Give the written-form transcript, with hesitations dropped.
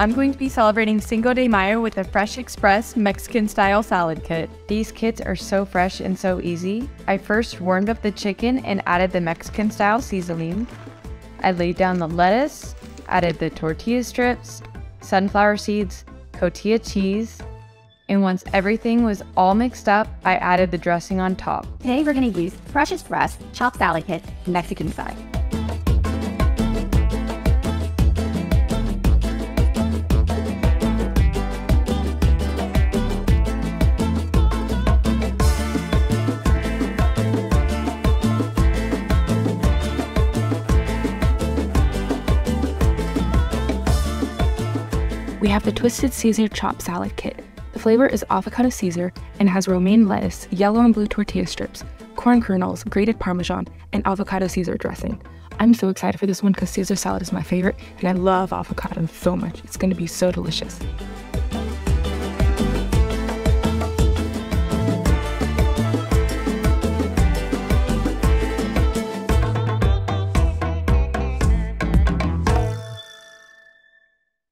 I'm going to be celebrating Cinco de Mayo with a Fresh Express Mexican-style salad kit. These kits are so fresh and so easy. I first warmed up the chicken and added the Mexican-style seasoning. I laid down the lettuce, added the tortilla strips, sunflower seeds, cotija cheese, and once everything was all mixed up, I added the dressing on top. Today we're going to use Fresh Express chopped salad kit, Mexican style. We have the Twisted Caesar chopped salad kit. The flavor is avocado Caesar and has romaine lettuce, yellow and blue tortilla strips, corn kernels, grated Parmesan, and avocado Caesar dressing. I'm so excited for this one because Caesar salad is my favorite and I love avocado so much. It's going to be so delicious.